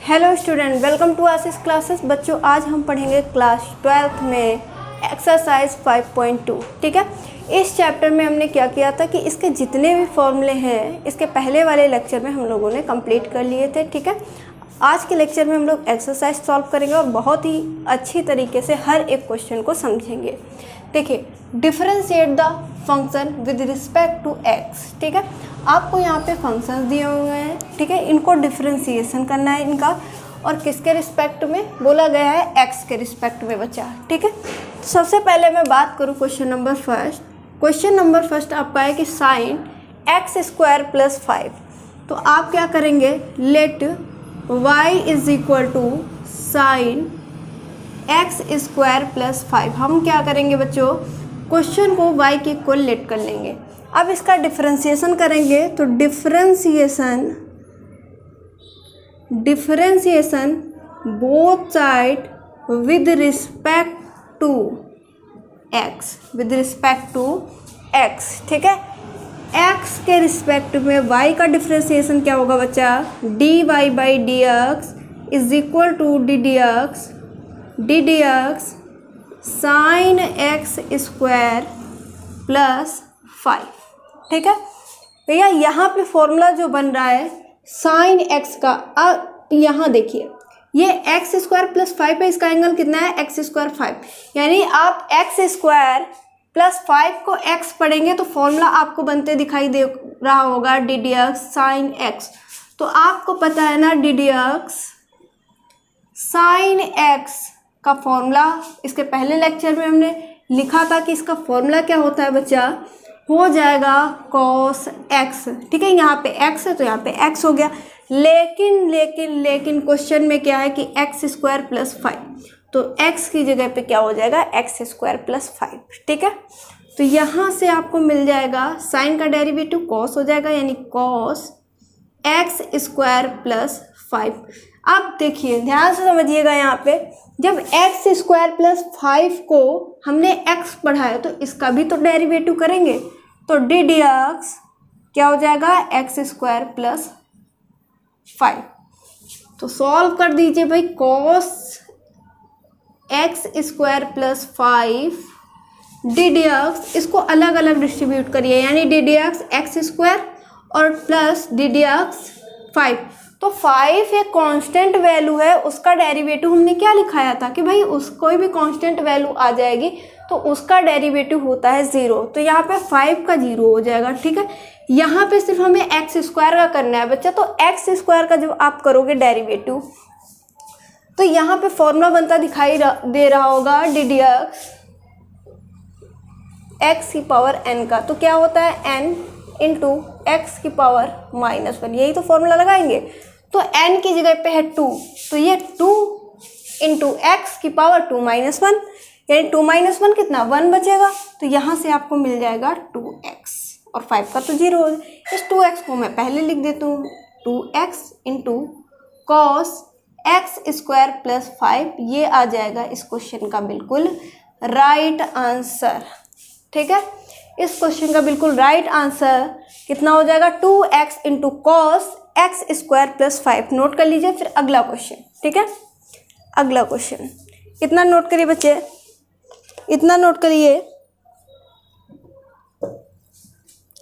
Hello student, welcome to Ashish classes. बच्चों, आज हम पढ़ेंगे क्लास 12th में एक्सरसाइज 5.2। ठीक है, इस चैप्टर में हमने क्या किया था कि इसके जितने भी फॉर्मूले हैं इसके पहले वाले लेक्चर में हम लोगों ने कंप्लीट कर लिए थे। ठीक है, आज के लेक्चर में हम लोग एक्सरसाइज सॉल्व करेंगे और बहुत ही अच्छी तरीके से हर एक क्वेश्चन को समझेंगे। देखिए, differentiate the function with respect to x. ठीक है, आपको यहाँ पे फंक्शंस दिए हुए हैं। ठीक है, इनको डिफरेंशिएशन करना है इनका, और किसके रिस्पेक्ट में बोला गया है? एक्स के रिस्पेक्ट में बच्चा। ठीक है, सबसे पहले मैं बात करूँ question number first. Question number first आपका है कि साइन एक्स स्क्वायर प्लस 5। तो आप क्या करेंगे? Let y is equal to sine x square plus 5। हम क्या करेंगे बच्चों? क्वेश्चन को y के इक्वल लेट कर लेंगे। अब इसका डिफरेंशिएशन करेंगे तो differentiation both side with respect to x. ठीक है, x के रिस्पेक्ट में y का डिफरेंशिएशन क्या होगा बच्चा? dy by d x is equal to d D x sine x square plus 5। ठीक है भैया, यहाँ पे फॉर्मूला जो बन रहा है साइन एक्स का, अब यहाँ देखिए ये एक्स स्क्वायर प्लस 5 है, इसका एंगल कितना है? X square 5। यानी आप एक्स स्क्वायर प्लस 5 को x पढ़ेंगे तो फॉर्मूला आपको बनते दिखाई दे रहा होगा D D x sine x. तो आपको पता है ना D D x sine x का फॉर्मूला, इसके पहले लेक्चर में हमने लिखा था कि इसका फॉर्मूला क्या होता है बच्चा? हो जाएगा कॉस एक्स। ठीक है, यहाँ पे x है तो यहाँ पे x हो गया। लेकिन क्वेश्चन में क्या है कि एक्स स्क्वायर प्लस 5, तो x की जगह पे क्या हो जाएगा? X square plus 5। ठीक है, तो यहाँ से आपको मिल जाएगा साइन का डेरिवेटिव कॉस हो जाएगा, यानी कॉस एक्स स्क्वायर प्लस 5। अब देखिए, ध्यान से समझिएगा, यहाँ पे जब एक्स स्क्वायर प्लस 5 को हमने x पढ़ाया तो इसका भी तो डेरिवेटिव करेंगे, तो डी डी एक्स क्या हो जाएगा? X square plus 5। तो सॉल्व कर दीजिए भाई। Cos x square plus 5 D D x, इसको अलग अलग डिस्ट्रीब्यूट करिए, यानी डी डी एक्स स्क्वायर और प्लस डी डी एक्स 5। तो 5 एक कांस्टेंट वैल्यू है, उसका डेरिवेटिव हमने क्या लिखाया था कि भाई कोई भी कांस्टेंट वैल्यू आ जाएगी तो उसका डेरिवेटिव होता है 0। तो यहाँ पे 5 का 0 हो जाएगा। ठीक है, यहाँ पे सिर्फ हमें एक्स स्क्वायर का करना है बच्चा, तो एक्स स्क्वायर का जब आप करोगे डेरिवेटिव तो यहाँ पे फॉर्मूला बनता दिखाई दे रहा होगा डी डी एक्स की पावर n का। तो क्या होता है? n इंटू एक्स की पावर -1, यही तो फॉर्मूला लगाएंगे। तो n की जगह पे है 2, तो ये 2 इंटू एक्स की पावर 2 - 1, यानी 2 - 1 कितना? 1 बचेगा। तो यहाँ से आपको मिल जाएगा 2x, और 5 का तो 0 हो जाएगा। इस 2x को मैं पहले लिख देता हूँ, 2x into cos x square plus 5। ये आ जाएगा इस क्वेश्चन का बिल्कुल राइट आंसर। ठीक है, इस क्वेश्चन का बिल्कुल राइट आंसर कितना हो जाएगा? 2x into cos x square plus 5। Note कर लीजिए। फिर अगला क्वेश्चन। ठीक है, अगला क्वेश्चन इतना नोट करिए बच्चे, इतना नोट करिए,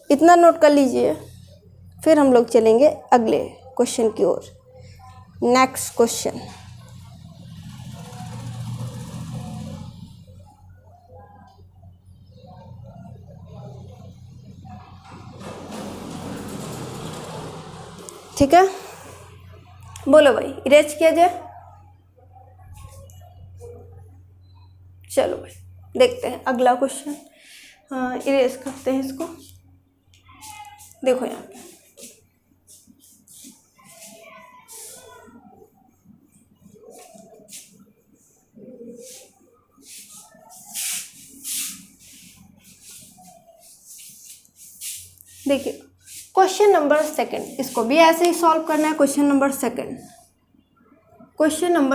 इतना नोट कर लीजिए। फिर हम लोग चलेंगे अगले क्वेश्चन की ओर। नेक्स्ट क्वेश्चन, ठीक है, बोलो भाई, इरेज किया जाए। चलो भाई, देखते हैं अगला क्वेश्चन। हाँ, इरेज करते हैं इसको। देखो यहाँ पे देखिए, क्वेश्चन नंबर सेकंड, इसको भी ऐसे ही सॉल्व करना है। क्वेश्चन नंबर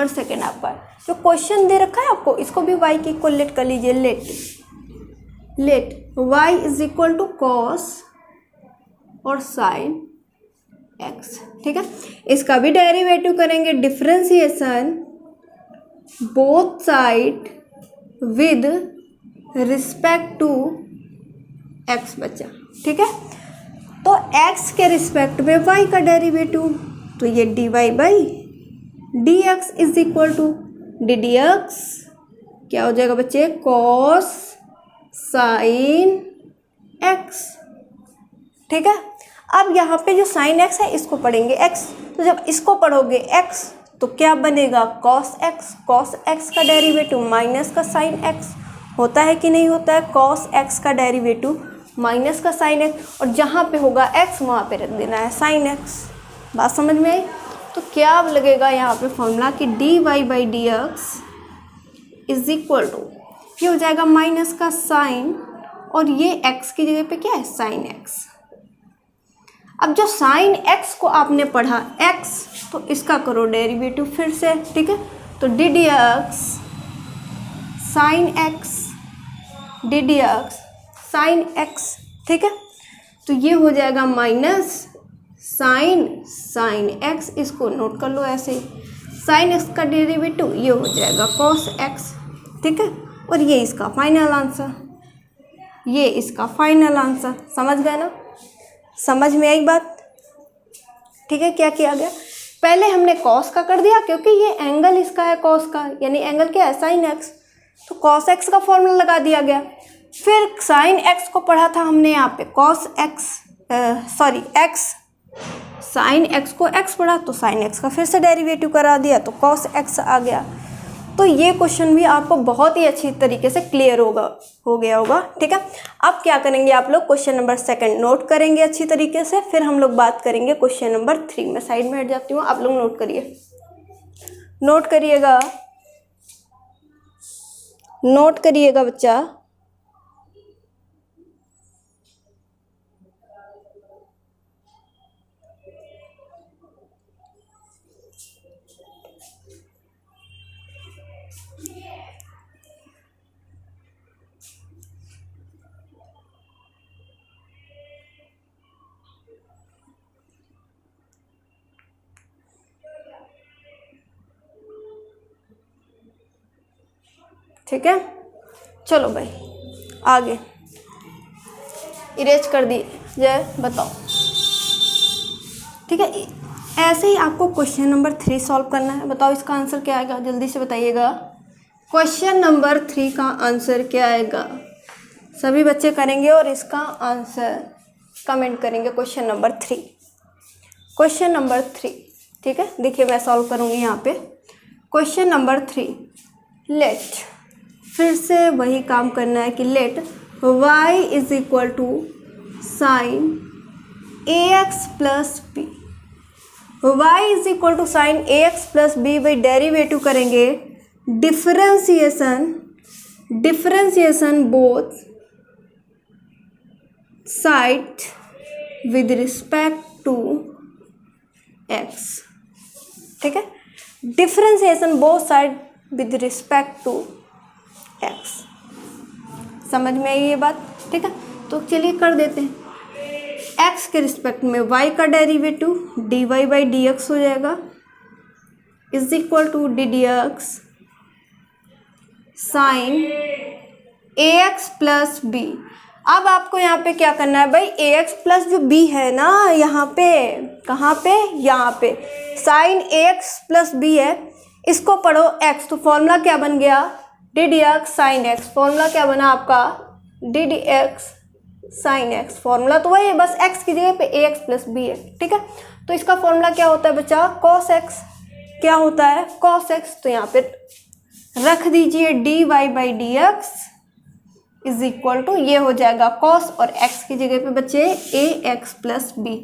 सेकंड आपका जो क्वेश्चन दे रखा है आपको, इसको भी y की इक्वल लेट कर लीजिए। Let y is equal to cos और साइन एक्स। ठीक है, इसका भी डेरिवेटिव करेंगे, differentiation both side with respect to x बचा। ठीक है, तो एक्स के रिस्पेक्ट में वाई का डेरिवेटिव, तो ये d y by d x is equal to d D x क्या हो जाएगा बच्चे, कॉस साइन एक्स। ठीक है, अब यहाँ पे जो साइन एक्स है इसको पढ़ेंगे एक्स, तो जब इसको पढ़ोगे एक्स तो क्या बनेगा, कॉस एक्स। कॉस एक्स का डेरिवेटिव माइनस का साइन एक्स होता है कि नहीं होता है, कॉस एक्स का डेरिवेटिव माइनस का साइन एक्स, और जहाँ पे होगा एक्स वहाँ पे रख देना है साइन एक्स। बात समझ में आई? तो क्या अब लगेगा यहाँ पे फॉर्मूला कि d y by d x is equal to, ये हो जाएगा माइनस का साइन, और ये एक्स की जगह पे क्या है, साइन एक्स। अब जो साइन एक्स को आपने पढ़ा एक्स, तो इसका करो डेरिवेटिव फिर से। ठीक है, तो D D x sine x, D D x sine x. ठीक है, तो ये हो जाएगा माइनस साइन एक्स, इसको नोट कर लो ऐसे ही, साइन एक्स का डेरिवेटिव ये हो जाएगा कॉस एक्स। ठीक है, और ये इसका फाइनल आंसर, ये इसका फाइनल आंसर। समझ गए ना, समझ में आई बात? ठीक है, क्या किया गया, पहले हमने कॉस का कर दिया क्योंकि ये एंगल इसका है कॉस का, यानी एंगल क्या है, साइन एक्स, तो कॉस एक्स का फॉर्मूला लगा दिया गया। फिर साइन एक्स को पढ़ा था हमने यहाँ पे cos x, sorry x, sine x को एक्स पढ़ा तो साइन एक्स का फिर से डेरिवेटिव करा दिया तो कॉस एक्स आ गया। तो ये क्वेश्चन भी आपको बहुत ही अच्छी तरीके से क्लियर हो गया होगा। ठीक है, अब क्या करेंगे आप लोग, क्वेश्चन नंबर 2 नोट करेंगे अच्छी तरीके से, फिर हम लोग बात करेंगे क्वेश्चन नंबर 3। मैं साइड में हट जाती हूँ, आप लोग नोट करिए, नोट करिएगा बच्चा। ठीक है, चलो भाई आगे इरेज कर दिए जय, बताओ। ठीक है, ऐसे ही आपको क्वेश्चन नंबर 3 सॉल्व करना है। बताओ इसका आंसर क्या आएगा, जल्दी से बताइएगा। क्वेश्चन नंबर 3 का आंसर क्या आएगा, सभी बच्चे करेंगे और इसका आंसर कमेंट करेंगे। Question number 3, question number 3। ठीक है, देखिए मैं सॉल्व करूँगी यहाँ पे। क्वेश्चन नंबर 3, लेट, फिर से वही काम करना है कि let y is equal to sine ax plus B, y is equal to sine ax plus B by derivative करेंगे differentiation both side with respect to x। ठीक है, differentiation both side with respect to X. समझ में आई ये बात? ठीक है, तो चलिए कर देते हैं। एक्स के रिस्पेक्ट में वाई का derivative d y by d x हो जाएगा is equal to d D x sine a x plus b. अब आपको यहाँ पे क्या करना है भाई, ए एक्स प्लस जो बी है ना, यहाँ पे कहाँ पे, यहाँ पे sine a x plus b है, इसको पढ़ो एक्स, तो फॉर्मूला क्या बन गया, d D x sine x. Formula क्या बना आपका, d D x sine x. Formula तो वही है, बस एक्स की जगह पे ए एक्स प्लस बी है। ठीक है, तो इसका फॉर्मूला क्या होता है बच्चा, कॉस एक्स। क्या होता है, कॉस एक्स। तो यहाँ पे रख दीजिए d y by d x is equal to, ये हो जाएगा कॉस, और एक्स की जगह पे बच्चे ए एक्स प्लस बी।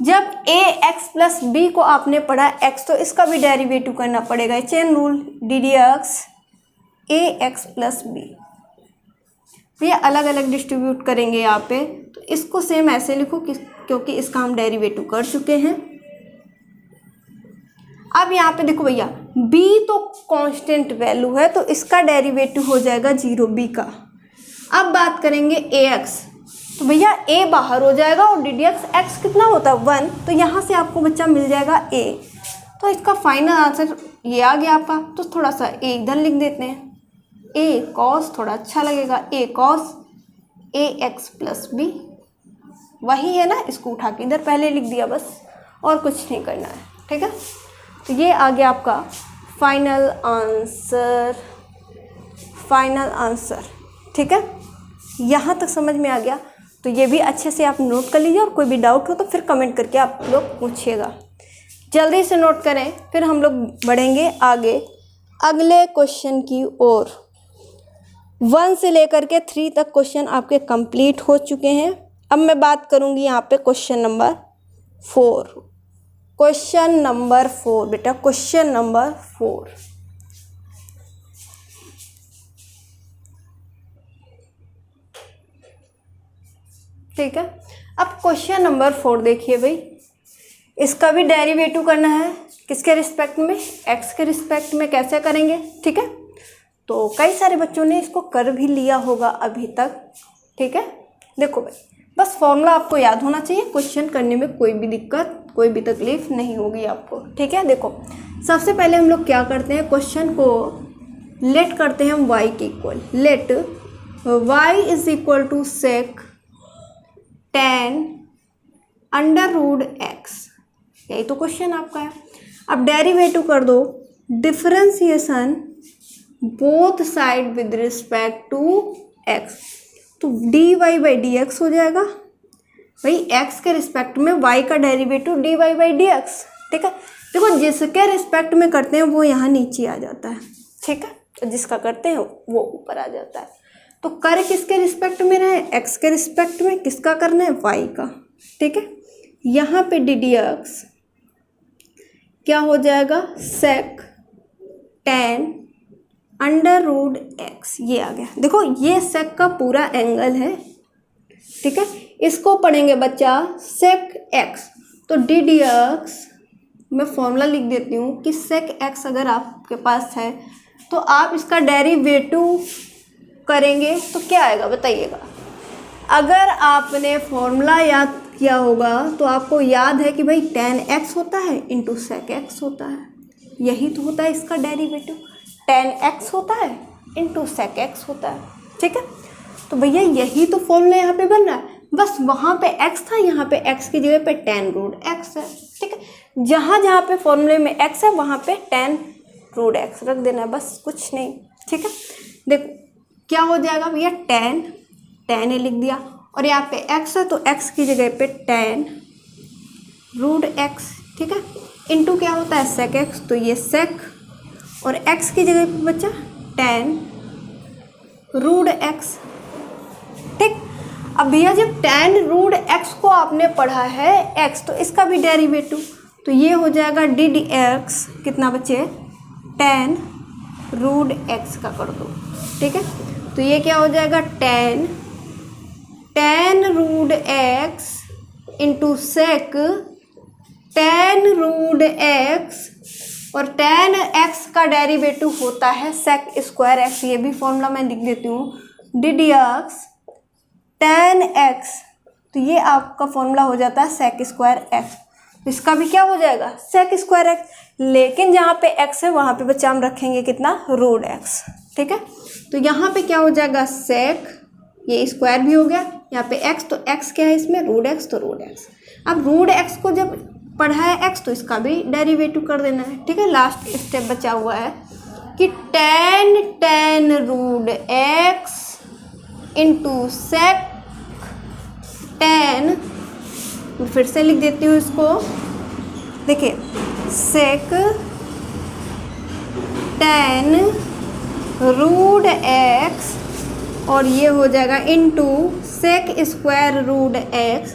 जब ए एक्स प्लस बी को आपने पढ़ा एक्स, तो इसका भी डेरिवेटिव करना पड़ेगा, chain rule, D D X A x plus B. ये अलग अलग डिस्ट्रीब्यूट करेंगे यहाँ पे, तो इसको सेम ऐसे लिखो क्योंकि इसका हम डेरिवेटिव कर चुके हैं। अब यहाँ पे देखो भैया, b तो कांस्टेंट वैल्यू है, तो इसका डेरिवेटिव हो जाएगा 0 b का। अब बात करेंगे ax, तो भैया a बाहर हो जाएगा और डी डी एक्स कितना होता है 1, तो यहाँ से आपको बच्चा मिल जाएगा a। तो इसका फाइनल आंसर ये आ गया आपका। तो थोड़ा सा a इधर लिख देते हैं, a कॉस थोड़ा अच्छा लगेगा, a cos a x plus b, वही है ना, इसको उठा के इधर पहले लिख दिया बस, और कुछ नहीं करना है। ठीक है, तो ये आ गया आपका फाइनल आंसर। ठीक है, यहाँ तक समझ में आ गया। तो ये भी अच्छे से आप नोट कर लीजिए, और कोई भी डाउट हो तो फिर कमेंट करके आप लोग पूछिएगा। जल्दी से नोट करें, फिर हम लोग बढ़ेंगे आगे अगले क्वेश्चन की ओर। 1 से लेकर के 3 तक क्वेश्चन आपके कंप्लीट हो चुके हैं। अब मैं बात करूँगी यहाँ पे क्वेश्चन नंबर 4। क्वेश्चन नंबर 4 बेटा, क्वेश्चन नंबर 4। ठीक है, अब क्वेश्चन नंबर 4 देखिए भाई, इसका भी डेरिवेटिव करना है। किसके रिस्पेक्ट में? एक्स के रिस्पेक्ट में। कैसे करेंगे? ठीक है, तो कई सारे बच्चों ने इसको कर भी लिया होगा अभी तक। ठीक है, देखो भाई, बस फॉर्मूला आपको याद होना चाहिए, क्वेश्चन करने में कोई भी दिक्कत, कोई भी तकलीफ नहीं होगी आपको। ठीक है, देखो सबसे पहले हम लोग क्या करते हैं, क्वेश्चन को लेट करते हैं हम y के इक्वल। Let y is equal to sec tan under root x, यही तो क्वेश्चन आपका है। अब डेरिवेटिव कर दो, differentiation both side with respect to x, तो d y by d x हो जाएगा भाई, x के रिस्पेक्ट में y का derivative d y by d x. ठीक है, देखो जिसके रिस्पेक्ट में करते हैं वो यहाँ नीचे आ जाता है। ठीक है, तो जिसका करते हैं वो ऊपर आ जाता है। तो कर किसके रिस्पेक्ट में रहे? x के रिस्पेक्ट में। किसका करना है? y का। ठीक है, यहाँ पे डी डी एक्स क्या हो जाएगा? सेक tan अंडर रूट एक्स, ये आ गया। देखो ये सेक का पूरा एंगल है। ठीक है, इसको पढ़ेंगे बच्चा सेक एक्स, तो डी डी एक्स मैं फॉर्मूला लिख देती हूँ कि सेक एक्स अगर आपके पास है तो आप इसका डेरिवेटिव करेंगे तो क्या आएगा बताइएगा। अगर आपने फॉर्मूला याद किया होगा तो आपको याद है कि भाई tan x होता है इंटू सेक एक्स होता है, यही तो होता है इसका डेरिवेटिव। tan x होता है इंटू सेक एक्स होता है। ठीक है, तो भैया यही तो फॉर्मूला यहाँ पे बन रहा है, बस वहाँ पे x था, यहाँ पे x की जगह पे tan रूट x है। ठीक है, जहाँ जहाँ पे फॉर्मूले में x है वहाँ पे tan रूट x रख देना है, बस कुछ नहीं। ठीक है, देखो क्या हो जाएगा भैया, tan लिख दिया, और यहाँ पे x है तो x की जगह पे tan रूट x। ठीक है, इंटू क्या होता है सेक एक्स, तो ये सेक, और x की जगह पे बचा tan रूट x। ठीक, अब भैया जब tan रूट x को आपने पढ़ा है x, तो इसका भी डेरिवेटिव, तो ये हो जाएगा डी डी एक्स, कितना बचे tan रूट x का कर दो। ठीक है, तो ये क्या हो जाएगा tan root x into sec tan root x, और tan x का डेरिवेटिव होता है सेक स्क्वायर x, ये भी फॉर्मूला मैं लिख देती हूँ, D D x tan x, तो ये आपका फॉर्मूला हो जाता है सेक स्क्वायर x। तो इसका भी क्या हो जाएगा सेक स्क्वायर x, लेकिन जहाँ पे x है वहाँ पे बच्चा हम रखेंगे कितना रूट x। ठीक है, तो यहाँ पे क्या हो जाएगा सेक, ये स्क्वायर भी हो गया, यहाँ पे x, तो x क्या है इसमें रूट x, तो रूट x। अब रूट x को जब पढ़ा है x तो इसका भी डेरिवेटिव कर देना है। ठीक है, लास्ट स्टेप बचा हुआ है कि tan root x into sec tan, फिर से लिख देती हूँ इसको, देखिए सेक tan रूट x, और ये हो जाएगा into sec square root x,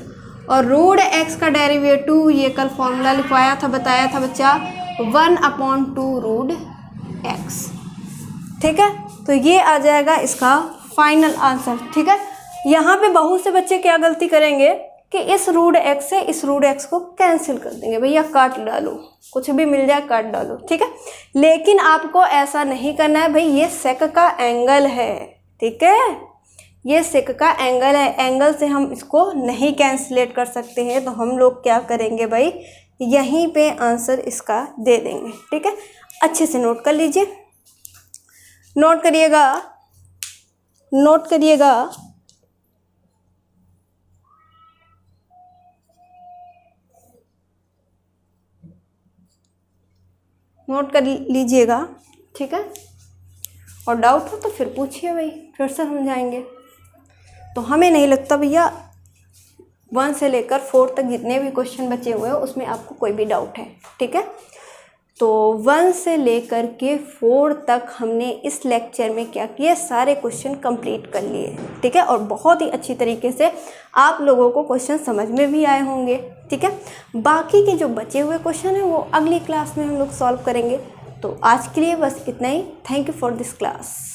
और रूट x का डेरिवेटिव ये कल फॉर्मूला लिखवाया था, बताया था बच्चा 1/2 रूट x। ठीक है, तो ये आ जाएगा इसका फाइनल आंसर। ठीक है, यहाँ पे बहुत से बच्चे क्या गलती करेंगे कि इस रूट x से इस रूट x को कैंसिल कर देंगे, भैया काट डालो, कुछ भी मिल जाए काट डालो। ठीक है, लेकिन आपको ऐसा नहीं करना है भाई, ये सेक का एंगल है। ठीक है, ये सेक का एंगल है, एंगल से हम इसको नहीं कैंसलेट कर सकते हैं, तो हम लोग क्या करेंगे भाई, यहीं पे आंसर इसका दे देंगे। ठीक है, अच्छे से नोट कर लीजिए, नोट करिएगा, नोट करिएगा। नोट कर लीजिएगा, ठीक है। और डाउट हो तो फिर पूछिए भाई, फिर से समझाएंगे। तो हमें नहीं लगता भैया 1 से लेकर 4 तक जितने भी क्वेश्चन बचे हुए हैं उसमें आपको कोई भी डाउट है। ठीक है, तो 1 से लेकर के 4 तक हमने इस लेक्चर में क्या किया, सारे क्वेश्चन कंप्लीट कर लिए। ठीक है, और बहुत ही अच्छी तरीके से आप लोगों को क्वेश्चन समझ में भी आए होंगे। ठीक है, बाकी के जो बचे हुए क्वेश्चन हैं वो अगली क्लास में हम लोग सॉल्व करेंगे। तो आज के लिए बस इतना ही। Thank you for this class.